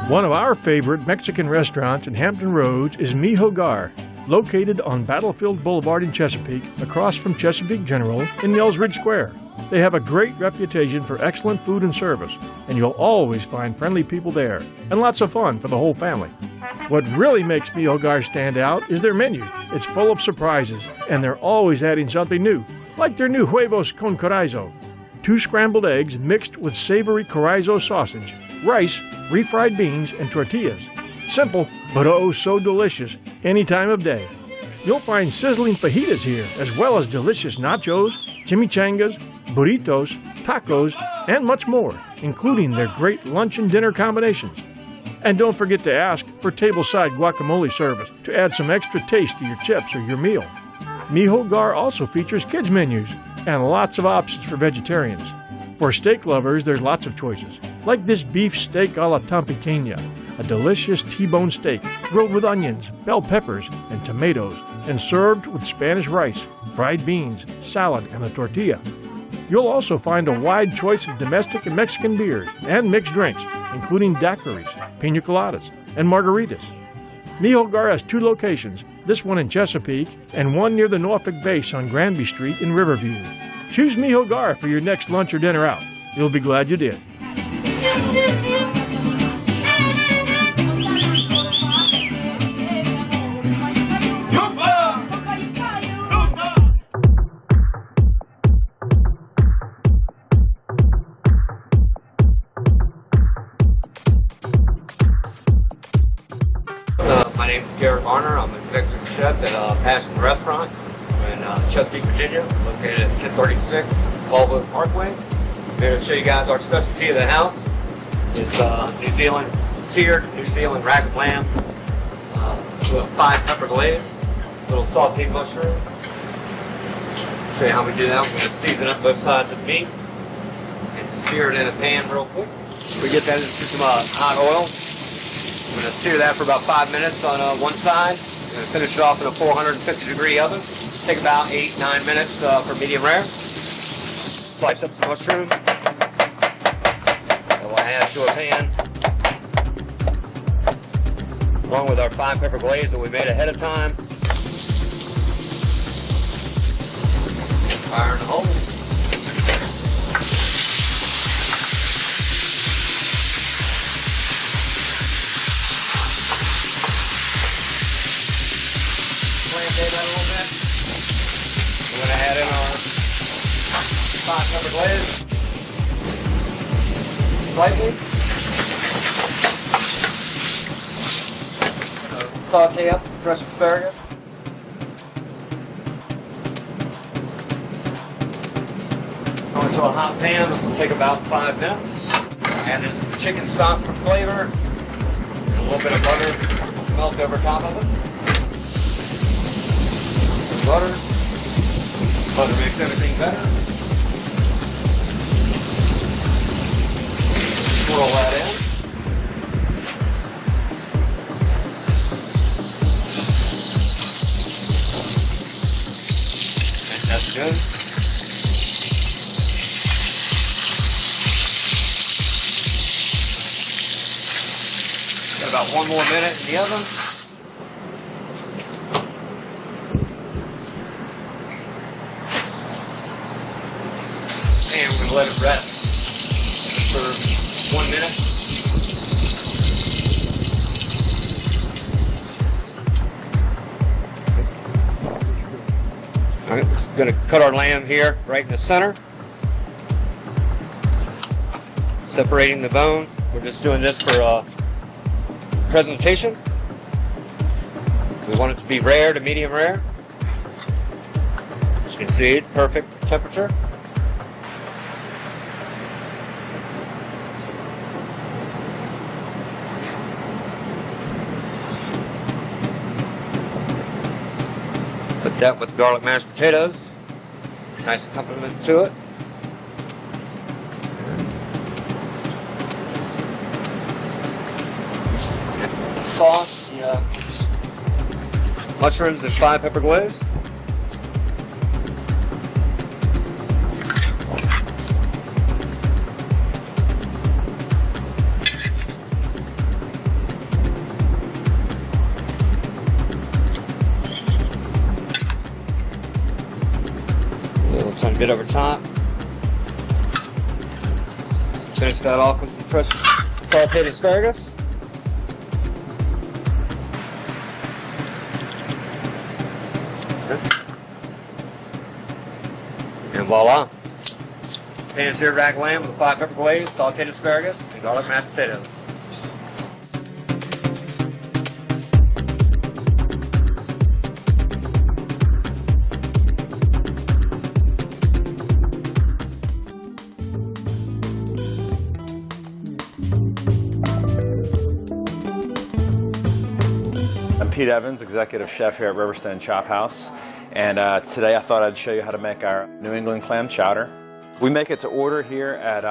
One of our favorite Mexican restaurants in Hampton Roads is Mi Hogar, located on Battlefield Boulevard in Chesapeake, across from Chesapeake General in Mills Ridge Square. They have a great reputation for excellent food and service, and you'll always find friendly people there, and lots of fun for the whole family. What really makes Mi Hogar stand out is their menu. It's full of surprises, and they're always adding something new, like their new huevos con chorizo, 2 scrambled eggs mixed with savory chorizo sausage, rice, refried beans, and tortillas. Simple, but oh so delicious any time of day. You'll find sizzling fajitas here, as well as delicious nachos, chimichangas, burritos, tacos, and much more, including their great lunch and dinner combinations. And don't forget to ask for tableside guacamole service to add some extra taste to your chips or your meal. Mi Hogar also features kids' menus and lots of options for vegetarians. For steak lovers, there's lots of choices, like this beef steak a la Tampiqueña, a delicious T-bone steak grilled with onions, bell peppers, and tomatoes, and served with Spanish rice, fried beans, salad, and a tortilla. You'll also find a wide choice of domestic and Mexican beers and mixed drinks, including daiquiris, pina coladas, and margaritas. Mi Hogar has 2 locations, this one in Chesapeake and one near the Norfolk base on Granby Street in Riverview. Choose Mi Hogar for your next lunch or dinner out. You'll be glad you did. My name is Garrett Garner. I'm an executive chef at Passion Restaurant in Chesapeake, Virginia, located at 1036 Colville Parkway. I'm here to show you guys our specialty of the house. It's New Zealand seared, New Zealand rack of lamb with a 5 pepper glaze, little sauteed mushroom. Show you how we do that. We're going to season up both sides of the meat and sear it in a pan real quick. We get that into some hot oil. I'm going to sear that for about 5 minutes on one side. I'm going to finish it off in a 450-degree oven. Take about 8-9 minutes for medium rare. Slice up some mushroom. And we'll add to a pan, along with our 5 pepper glaze that we made ahead of time. Fire in the hole. That a little bit. We're going to add in our 5 pepper glaze. Slightly. Saute up fresh asparagus. Go into a hot pan. This will take about 5 minutes. Add in some chicken stock for flavor. And a little bit of butter melt over top of it. Butter. Butter makes everything better. Swirl that in. And that's good. Got about 1 more minute in the oven. And we're going to let it rest for 1 minute. All right, we're going to cut our lamb here right in the center. Separating the bone. We're just doing this for presentation. We want it to be rare to medium rare. As you can see, perfect temperature. Put that with garlic mashed potatoes. Nice accompaniment to it. Sauce, mushrooms and 5 pepper glaze. a bit over top. Finish that off with some fresh sauteed asparagus. And voila. Pan-seared rack lamb with a 5-pepper glaze, sauteed asparagus, and garlic mashed potatoes. I'm Pete Evans, Executive Chef here at Riverstone Chop House, and today I thought I'd show you how to make our New England clam chowder. We make it to order here at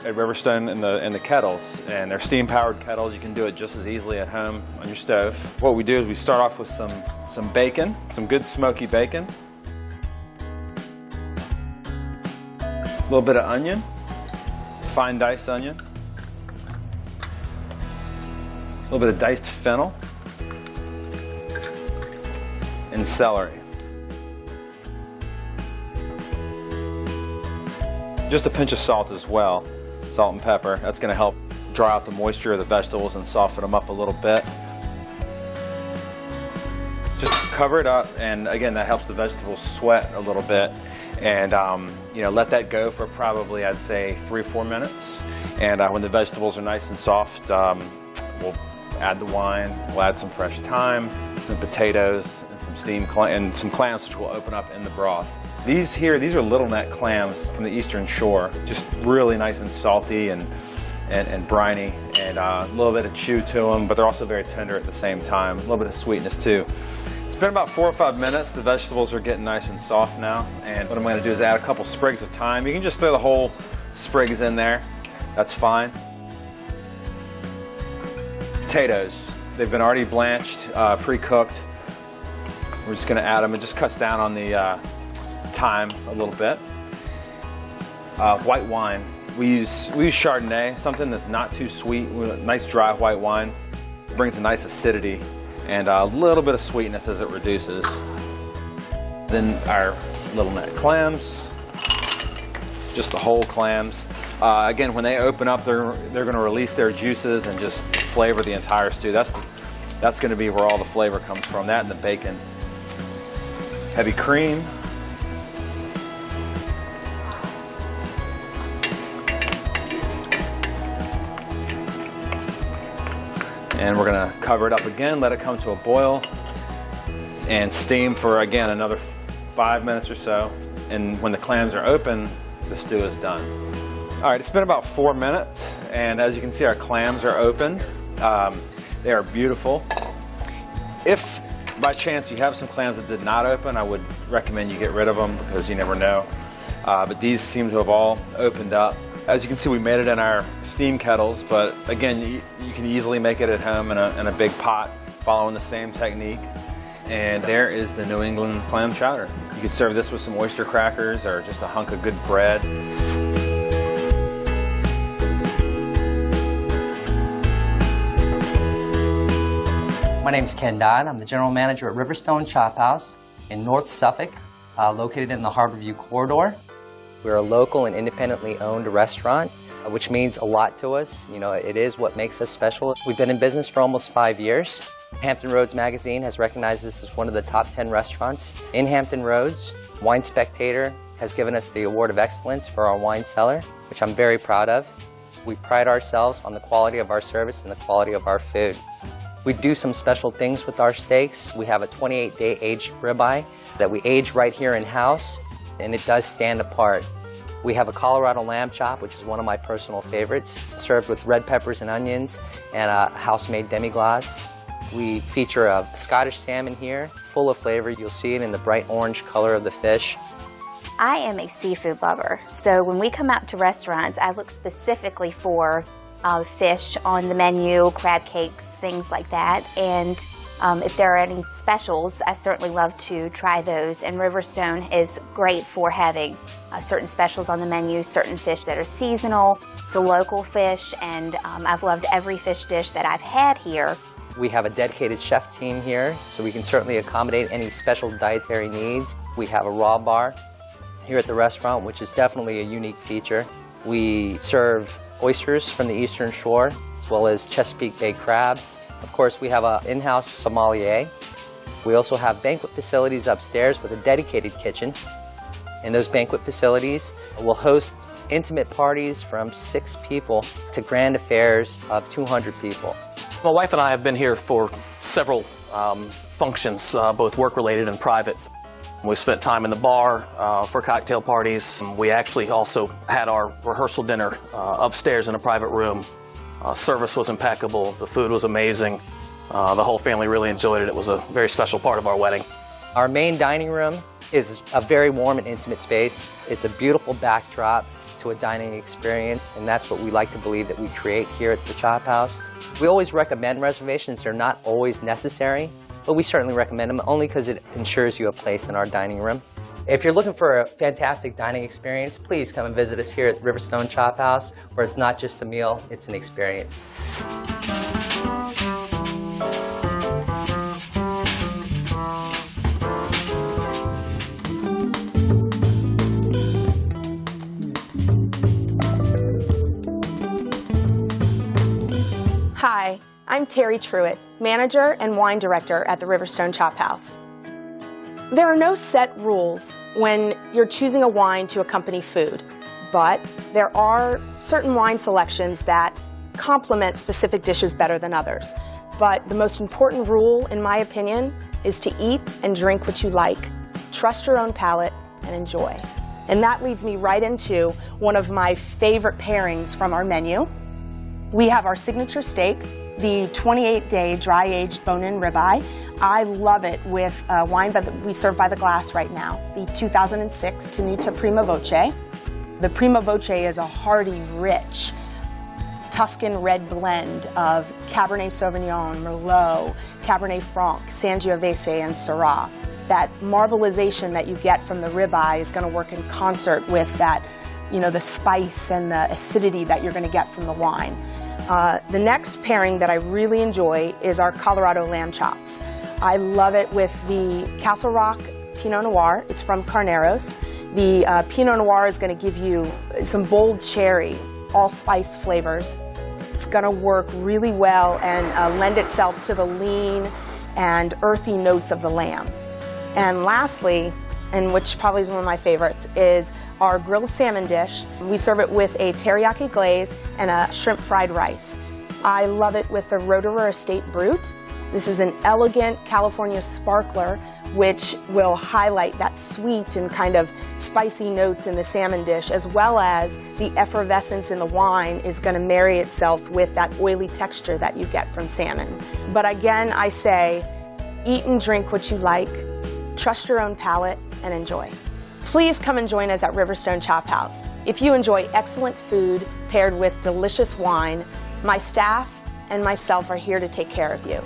Riverstone in the kettles, and they're steam-powered kettles. You can do it just as easily at home on your stove. What we do is we start off with some bacon, some good smoky bacon, a little bit of onion, fine diced onion, a little bit of diced fennel, and celery. Just a pinch of salt as well, salt and pepper. That's going to help dry out the moisture of the vegetables and soften them up a little bit. Just cover it up, and again, that helps the vegetables sweat a little bit. And let that go for probably, I'd say, 3-4 minutes. And when the vegetables are nice and soft, we'll add the wine, we'll add some fresh thyme, some potatoes, and some clams, which will open up in the broth. These are little neck clams from the eastern shore, just really nice and salty and briny, and a little bit of chew to them, but they're also very tender at the same time, a little bit of sweetness too. It's been about 4 or 5 minutes. The vegetables are getting nice and soft now, and what I'm going to do is add a couple sprigs of thyme. You can just throw the whole sprigs in there, that's fine. Potatoes, they've been already blanched, pre-cooked. We're just going to add them. It just cuts down on the thyme a little bit. White wine, we use Chardonnay, something that's not too sweet. Nice dry white wine. It brings a nice acidity and a little bit of sweetness as it reduces. Then our little neck clams, just the whole clams. Again, when they open up, they're going to release their juices and just flavor the entire stew. That's going to be where all the flavor comes from, that and the bacon. Heavy cream. And we're going to cover it up again, let it come to a boil, and steam for, again, another 5 minutes or so. And when the clams are open, the stew is done. All right, it's been about 4 minutes, and as you can see, our clams are opened. They are beautiful. If by chance you have some clams that did not open, I would recommend you get rid of them because you never know. But these seem to have all opened up. As you can see, we made it in our steam kettles, but again, you can easily make it at home in a big pot, following the same technique. And there is the New England clam chowder. You could serve this with some oyster crackers or just a hunk of good bread. My name's Ken Dodd. I'm the general manager at Riverstone Chop House in North Suffolk, located in the Harborview corridor. We're a local and independently owned restaurant, which means a lot to us. You know, it is what makes us special. We've been in business for almost 5 years. Hampton Roads magazine has recognized us as one of the top 10 restaurants in Hampton Roads. Wine Spectator has given us the Award of Excellence for our wine cellar, which I'm very proud of. We pride ourselves on the quality of our service and the quality of our food. We do some special things with our steaks. We have a 28-day aged ribeye that we age right here in-house, and it does stand apart. We have a Colorado lamb chop, which is one of my personal favorites, served with red peppers and onions and a house-made demi-glace. We feature a Scottish salmon here, full of flavor. You'll see it in the bright orange color of the fish. I am a seafood lover, so when we come out to restaurants, I look specifically for fish on the menu, crab cakes, things like that. And if there are any specials, I certainly love to try those. And Riverstone is great for having certain specials on the menu, certain fish that are seasonal. It's a local fish, and I've loved every fish dish that I've had here. We have a dedicated chef team here, so we can certainly accommodate any special dietary needs. We have a raw bar, here at the restaurant, which is definitely a unique feature. We serve oysters from the Eastern Shore, as well as Chesapeake Bay crab. Of course, we have an in-house sommelier. We also have banquet facilities upstairs with a dedicated kitchen. And those banquet facilities will host intimate parties from 6 people to grand affairs of 200 people. My wife and I have been here for several functions, both work-related and private. We've spent time in the bar for cocktail parties. We actually also had our rehearsal dinner upstairs in a private room. Service was impeccable. The food was amazing. The whole family really enjoyed it. It was a very special part of our wedding. Our main dining room is a very warm and intimate space. It's a beautiful backdrop to a dining experience, and that's what we like to believe that we create here at the Chop House. We always recommend reservations. They're not always necessary, but we certainly recommend them only because it ensures you a place in our dining room. If you're looking for a fantastic dining experience, please come and visit us here at Riverstone Chop House, where it's not just a meal, it's an experience. Hi, I'm Terry Truitt, Manager and Wine Director at the Riverstone Chop House. There are no set rules when you're choosing a wine to accompany food, but there are certain wine selections that complement specific dishes better than others. But the most important rule, in my opinion, is to eat and drink what you like, trust your own palate, and enjoy. And that leads me right into one of my favorite pairings from our menu. We have our signature steak, the 28-day dry-aged bone-in ribeye. I love it with wine we serve by the glass right now, the 2006 Tenuta Prima Voce. The Prima Voce is a hearty, rich Tuscan red blend of Cabernet Sauvignon, Merlot, Cabernet Franc, Sangiovese, and Syrah. That marbleization that you get from the ribeye is going to work in concert with that, the spice and the acidity that you're going to get from the wine. The next pairing that I really enjoy is our Colorado lamb chops. I love it with the Castle Rock Pinot Noir. It's from Carneros. The Pinot Noir is going to give you some bold cherry, allspice flavors. It's going to work really well and lend itself to the lean and earthy notes of the lamb. And lastly, and which probably is one of my favorites, is our grilled salmon dish. We serve it with a teriyaki glaze and a shrimp fried rice. I love it with the Roederer Estate Brut. This is an elegant California sparkler which will highlight that sweet and kind of spicy notes in the salmon dish, as well as the effervescence in the wine is going to marry itself with that oily texture that you get from salmon. But again, I say, eat and drink what you like, trust your own palate, and enjoy. Please come and join us at Riverstone Chop House. If you enjoy excellent food paired with delicious wine, my staff and myself are here to take care of you.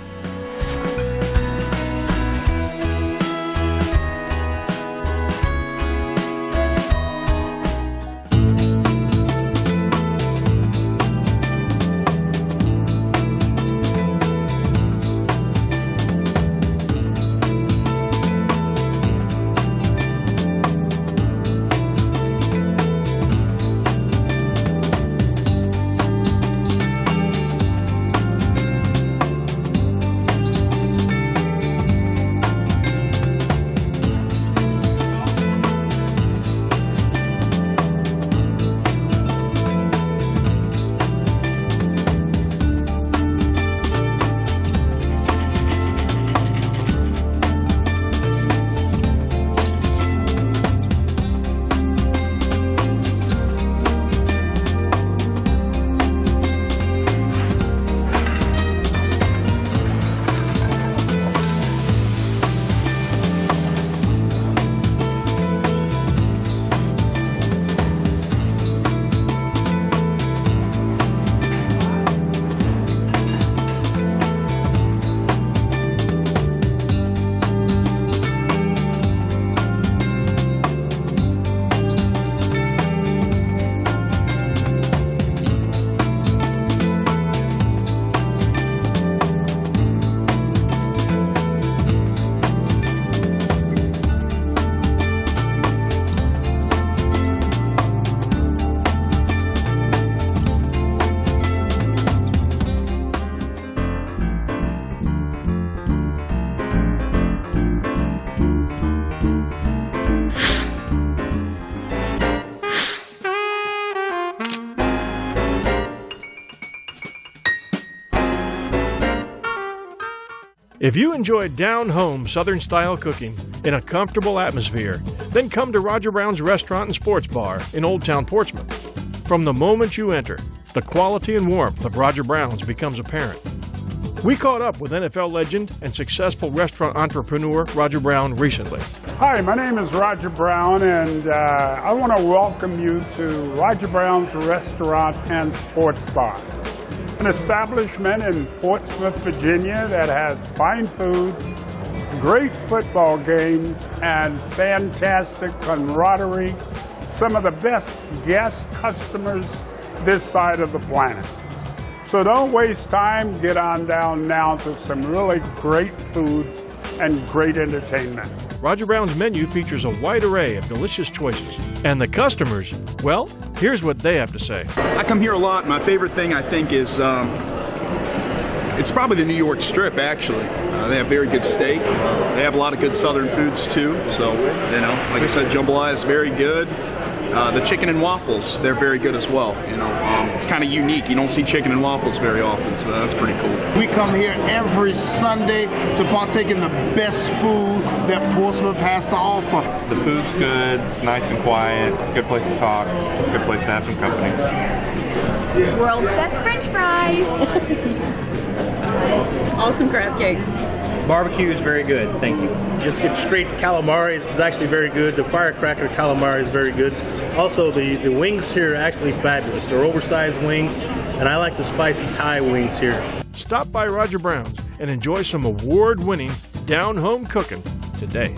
If you enjoy down-home Southern-style cooking in a comfortable atmosphere, then come to Roger Brown's Restaurant and Sports Bar in Old Town Portsmouth. From the moment you enter, the quality and warmth of Roger Brown's becomes apparent. We caught up with NFL legend and successful restaurant entrepreneur Roger Brown recently. Hi, my name is Roger Brown, and I want to welcome you to Roger Brown's Restaurant and Sports Bar, an establishment in Portsmouth, Virginia that has fine food, great football games, and fantastic camaraderie. Some of the best guest customers this side of the planet. So don't waste time, get on down now to some really great food and great entertainment. Roger Brown's menu features a wide array of delicious choices. And the customers, well, here's what they have to say. I come here a lot. My favorite thing, I think, is it's probably the New York Strip, actually. They have very good steak. They have a lot of good Southern foods, too. So, you know, like I said, jambalaya is very good. The chicken and waffles, they're very good as well. You know, it's kind of unique. You don't see chicken and waffles very often, so that's pretty cool. We come here every Sunday to partake in the best food that Portsmouth has to offer. The food's good, it's nice and quiet, good place to talk, good place to have some company. World's best French fries. Awesome crab cake. Barbecue is very good, thank you. Just get straight calamari, it's actually very good. The firecracker calamari is very good. Also, the wings here are actually fabulous. They're oversized wings, and I like the spicy Thai wings here. Stop by Roger Brown's and enjoy some award-winning down-home cooking today.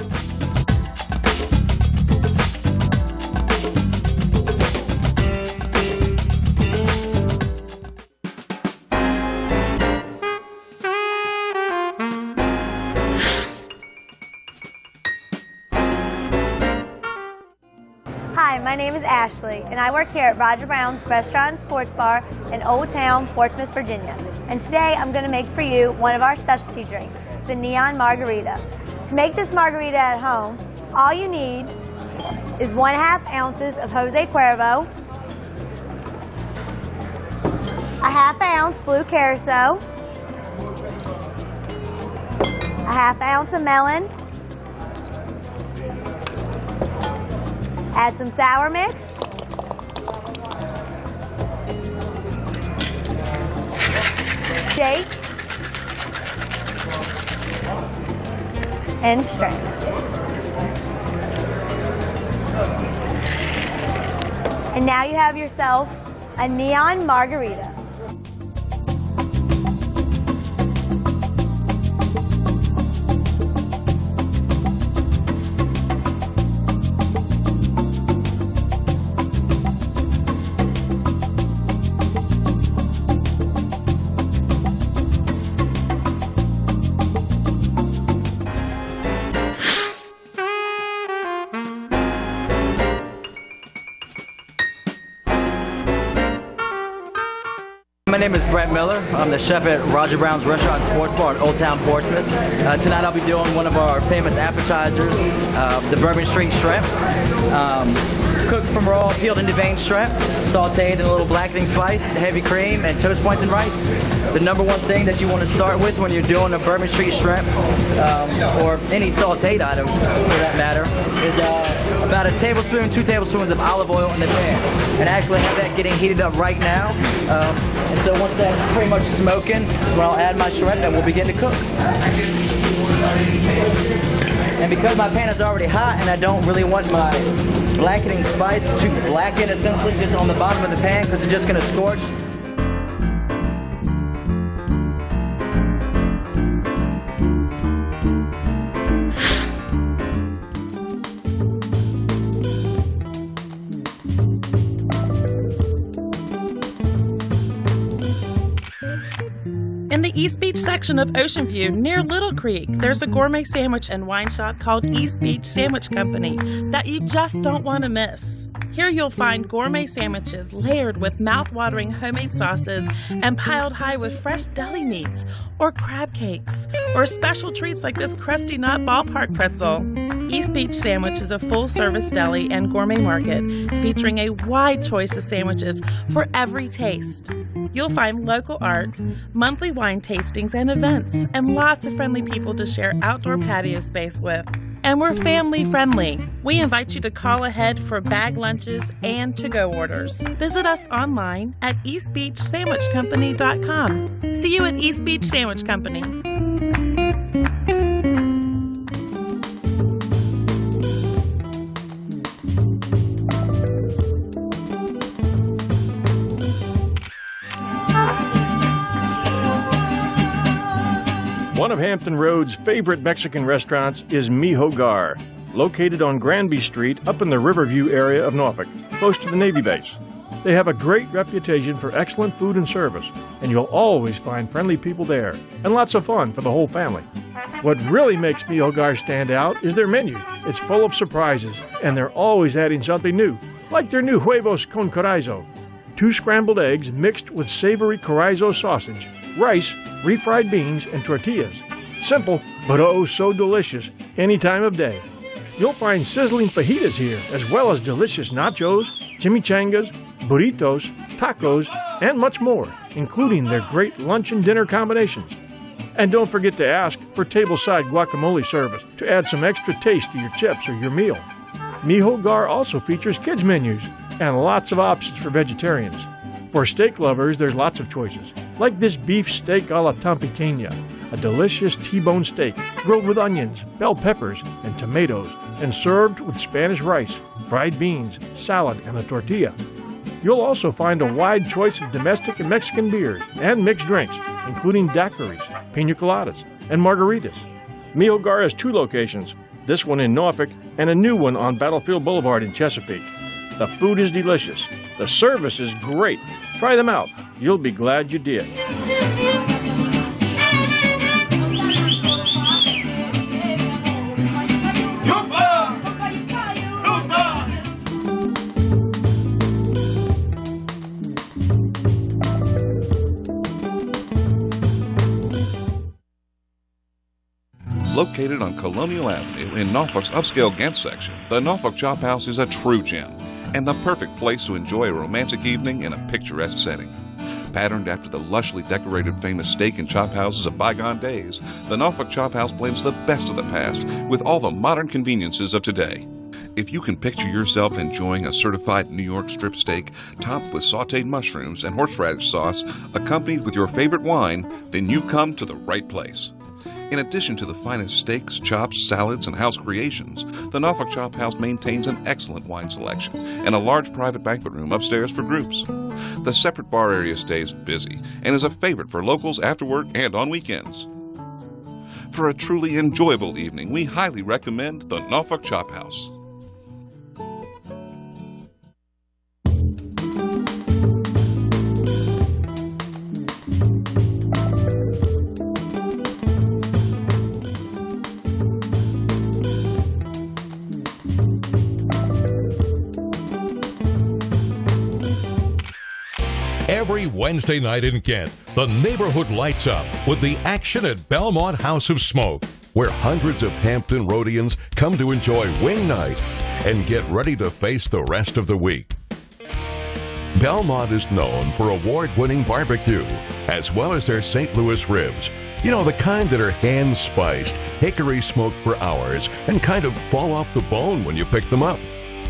Hi, my name is Ashley, and I work here at Roger Brown's Restaurant and Sports Bar in Old Town, Portsmouth, Virginia. And today I'm going to make for you one of our specialty drinks, the Neon Margarita. To make this margarita at home, all you need is 1/2 ounces of Jose Cuervo, a 1/2 ounce blue Curacao, a 1/2 ounce of melon, add some sour mix, shake, and strain. And now you have yourself a Neon Margarita. My name is Brett Miller. I'm the chef at Roger Brown's Restaurant and Sports Bar in Old Town Portsmouth. Tonight I'll be doing one of our famous appetizers, the Bourbon Street Shrimp. Cooked from raw, peeled into vein shrimp, sauteed in a little blackening spice, heavy cream, and toast points and rice. The number one thing that you want to start with when you're doing a Bourbon Street Shrimp, or any sauteed item for that matter, is about 1 tablespoon, 2 tablespoons of olive oil in the pan. And I actually have that getting heated up right now. And so once that's pretty much smoking, when I'll add my shrimp and we'll begin to cook. And because my pan is already hot and I don't really want my blackening spice to blacken essentially just on the bottom of the pan because it's just going to scorch. In the East Beach section of Ocean View, near Little Creek, there's a gourmet sandwich and wine shop called East Beach Sandwich Company that you just don't want to miss. Here you'll find gourmet sandwiches layered with mouth-watering homemade sauces and piled high with fresh deli meats or crab cakes or special treats like this crusty nut ballpark pretzel. East Beach Sandwich is a full-service deli and gourmet market featuring a wide choice of sandwiches for every taste. You'll find local art, monthly wine tastings and events, and lots of friendly people to share outdoor patio space with. And we're family friendly. We invite you to call ahead for bag lunches and to-go orders. Visit us online at eastbeachsandwichcompany.com. See you at East Beach Sandwich Company. One of Hampton Road's favorite Mexican restaurants is Mi Hogar, located on Granby Street up in the Riverview area of Norfolk, close to the Navy base. They have a great reputation for excellent food and service, and you'll always find friendly people there, and lots of fun for the whole family. What really makes Mi Hogar stand out is their menu. It's full of surprises, and they're always adding something new, like their new huevos con chorizo, 2 scrambled eggs mixed with savory chorizo sausage, rice, refried beans, and tortillas. Simple, but oh so delicious any time of day. You'll find sizzling fajitas here, as well as delicious nachos, chimichangas, burritos, tacos, and much more, including their great lunch and dinner combinations. And don't forget to ask for tableside guacamole service to add some extra taste to your chips or your meal. Mi Hogar also features kids' menus and lots of options for vegetarians. For steak lovers, there's lots of choices, like this beef steak a la Tampiqueña, a delicious T-bone steak grilled with onions, bell peppers, and tomatoes, and served with Spanish rice, fried beans, salad, and a tortilla. You'll also find a wide choice of domestic and Mexican beers and mixed drinks, including daiquiris, pina coladas, and margaritas. Mi Hogar has 2 locations, this one in Norfolk and a new one on Battlefield Boulevard in Chesapeake. The food is delicious. The service is great. Try them out. You'll be glad you did. Located on Colonial Avenue in Norfolk's upscale Ghent section, the Norfolk Chop House is a true gem and the perfect place to enjoy a romantic evening in a picturesque setting. Patterned after the lushly decorated famous steak and chop houses of bygone days, the Norfolk Chop House blends the best of the past with all the modern conveniences of today. If you can picture yourself enjoying a certified New York strip steak topped with sautéed mushrooms and horseradish sauce accompanied with your favorite wine, then you've come to the right place. In addition to the finest steaks, chops, salads, and house creations, the Norfolk Chop House maintains an excellent wine selection and a large private banquet room upstairs for groups. The separate bar area stays busy and is a favorite for locals after work and on weekends. For a truly enjoyable evening, we highly recommend the Norfolk Chop House. Every Wednesday night in Kent, the neighborhood lights up with the action at Belmont House of Smoke, where hundreds of Hampton Roadians come to enjoy wing night and get ready to face the rest of the week. Belmont is known for award-winning barbecue, as well as their St. Louis ribs. You know, the kind that are hand-spiced, hickory-smoked for hours, and kind of fall off the bone when you pick them up.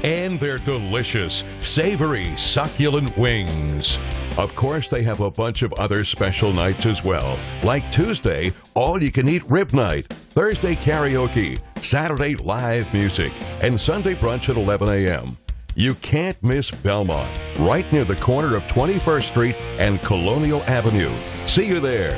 And their delicious, savory, succulent wings. Of course, they have a bunch of other special nights as well, like Tuesday, all-you-can-eat rib night, Thursday karaoke, Saturday live music, and Sunday brunch at 11 a.m. You can't miss Belmont, right near the corner of 21st Street and Colonial Avenue. See you there.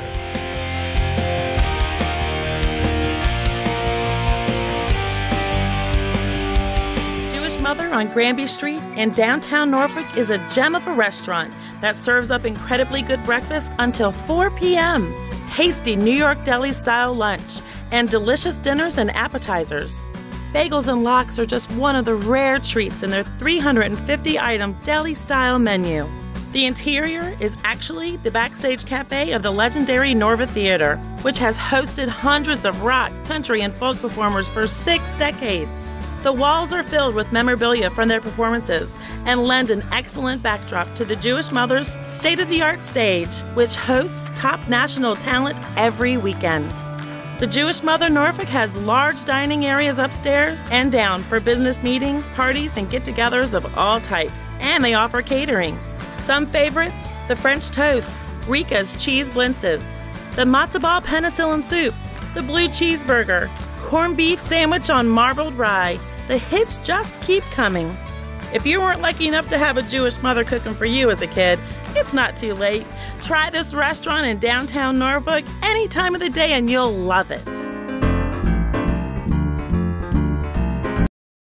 Mother on Granby Street in downtown Norfolk is a gem of a restaurant that serves up incredibly good breakfast until 4 p.m., tasty New York deli-style lunch, and delicious dinners and appetizers. Bagels and lox are just one of the rare treats in their 350-item deli-style menu. The interior is actually the backstage cafe of the legendary Norva Theater, which has hosted hundreds of rock, country, and folk performers for 6 decades. The walls are filled with memorabilia from their performances and lend an excellent backdrop to the Jewish Mother's state-of-the-art stage, which hosts top national talent every weekend. The Jewish Mother Norfolk has large dining areas upstairs and down for business meetings, parties, and get-togethers of all types, and they offer catering. Some favorites: the French toast, Rika's cheese blintzes, the matzo ball penicillin soup, the blue cheeseburger, corned beef sandwich on marbled rye. The hits just keep coming. If you weren't lucky enough to have a Jewish mother cooking for you as a kid, it's not too late. Try this restaurant in downtown Norfolk any time of the day and you'll love it.